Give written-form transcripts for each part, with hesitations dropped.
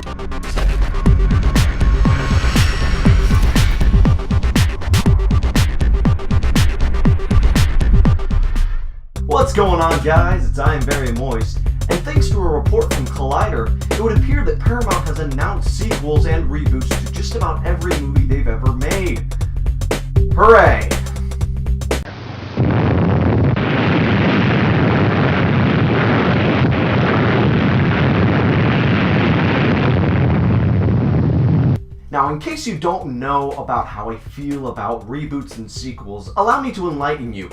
What's going on, guys? It's IAmVeryMoist, and thanks to a report from Collider, it would appear that Paramount has announced sequels and reboots to just about every movie they've ever made. Hooray! Now, in case you don't know about how I feel about reboots and sequels, allow me to enlighten you.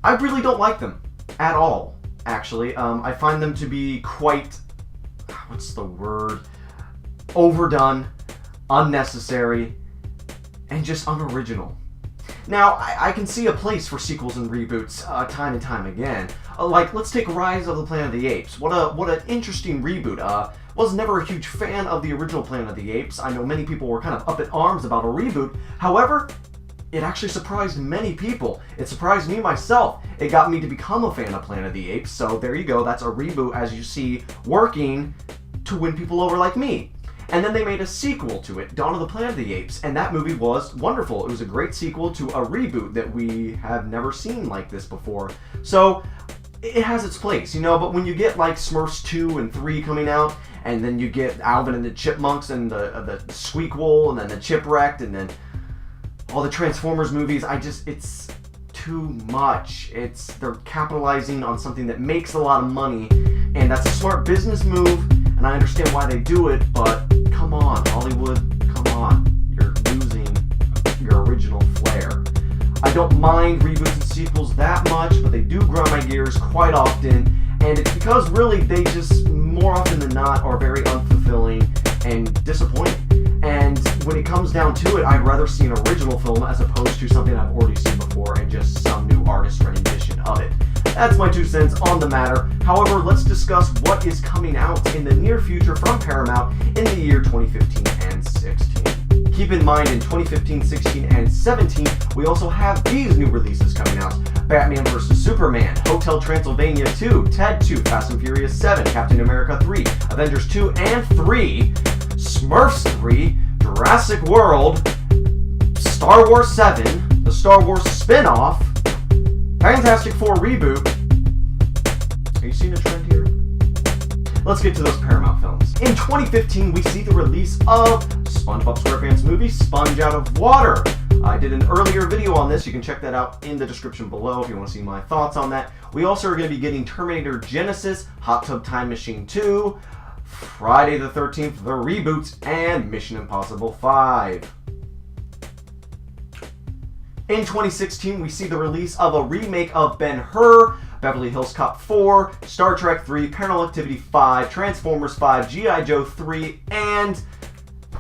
I really don't like them. At all, actually. I find them to be quite, what's the word? Overdone, unnecessary, and just unoriginal. Now, I can see a place for sequels and reboots time and time again. Like, let's take Rise of the Planet of the Apes. What an interesting reboot. Was never a huge fan of the original Planet of the Apes. I know many people were kind of up in arms about a reboot. However, it actually surprised many people. It surprised me myself. It got me to become a fan of Planet of the Apes, so there you go. That's a reboot, as you see, working to win people over like me. And then they made a sequel to it, Dawn of the Planet of the Apes, and that movie was wonderful. It was a great sequel to a reboot that we have never seen like this before. So, it has its place, you know, but when you get like Smurfs 2 and 3 coming out, and then you get Alvin and the Chipmunks and the Squeakquel, and then the Chipwrecked, and then all the Transformers movies, it's too much. They're capitalizing on something that makes a lot of money, and that's a smart business move, and I understand why they do it, but come on, Hollywood, come on. You're losing your original flair. I don't mind reboots and sequels that much, but they do grind my gears quite often, and it's because really they just, more often than not, are very unfulfilling and disappointing. And when it comes down to it, I'd rather see an original film as opposed to something I've already seen before and just some new artist rendition of it. That's my 2 cents on the matter. However, let's discuss what is coming out in the near future from Paramount in the year 2015 and 16. Keep in mind, in 2015, 16, and 17, we also have these new releases coming out. Batman vs. Superman, Hotel Transylvania 2, Ted 2, Fast and Furious 7, Captain America 3, Avengers 2 and 3, Smurfs 3, Jurassic World, Star Wars 7, the Star Wars spin-off, Fantastic Four reboot. Are you seeing a trend here? Let's get to those Paramount films. In 2015, we see the release of SpongeBob SquarePants movie, Sponge Out of Water. I did an earlier video on this. You can check that out in the description below if you want to see my thoughts on that. We also are going to be getting Terminator Genesis, Hot Tub Time Machine 2, Friday the 13th, the reboots, and Mission Impossible 5. In 2016, we see the release of a remake of Ben-Hur, Beverly Hills Cop 4, Star Trek 3, Paranormal Activity 5, Transformers 5, G.I. Joe 3, and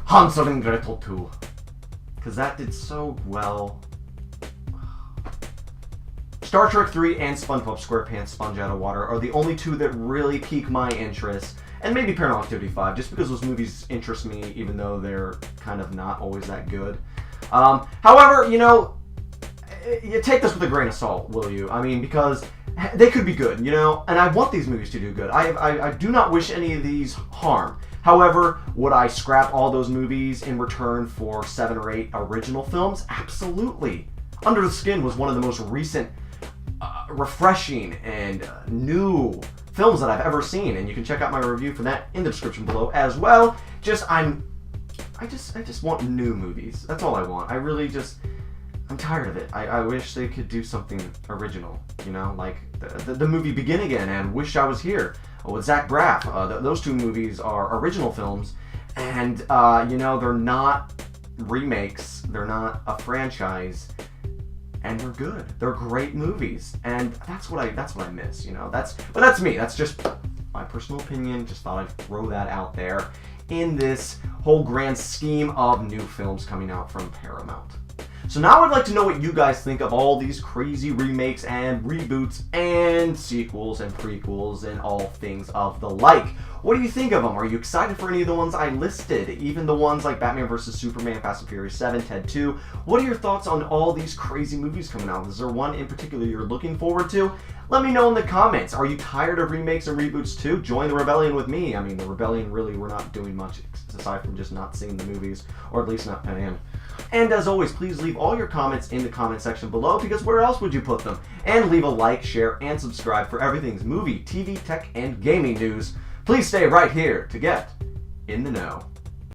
Hansel and Gretel 2. Because that did so well. Star Trek 3 and SpongeBob SquarePants Sponge Out of Water are the only two that really pique my interest. And maybe Paranormal Activity 5, just because those movies interest me, even though they're kind of not always that good. However, you know, you take this with a grain of salt, will you? I mean, because they could be good, you know? And I want these movies to do good. I do not wish any of these harm. However, would I scrap all those movies in return for 7 or 8 original films? Absolutely. Under the Skin was one of the most recent, refreshing, and new films that I've ever seen, and you can check out my review for that in the description below as well. I just want new movies. That's all I want. I'm tired of it. I wish they could do something original, you know, like the movie Begin Again and Wish I Was Here with Zach Braff. Those two movies are original films, and you know, they're not remakes. They're not a franchise. And they're good. They're great movies, and that's what I miss. You know, but that's me. That's just my personal opinion. Just thought I'd throw that out there in this whole grand scheme of new films coming out from Paramount. So now I'd like to know what you guys think of all these crazy remakes and reboots and sequels and prequels and all things of the like. What do you think of them? Are you excited for any of the ones I listed? Even the ones like Batman vs. Superman, Fast and Furious 7, Ted 2. What are your thoughts on all these crazy movies coming out? Is there one in particular you're looking forward to? Let me know in the comments. Are you tired of remakes and reboots too? Join the rebellion with me. I mean, the rebellion really, we're not doing much aside from just not seeing the movies, or at least not paying. And as always, please leave all your comments in the comment section below, because where else would you put them? And leave a like, share, and subscribe for everything's movie, TV, tech, and gaming news. Please stay right here to get in the know.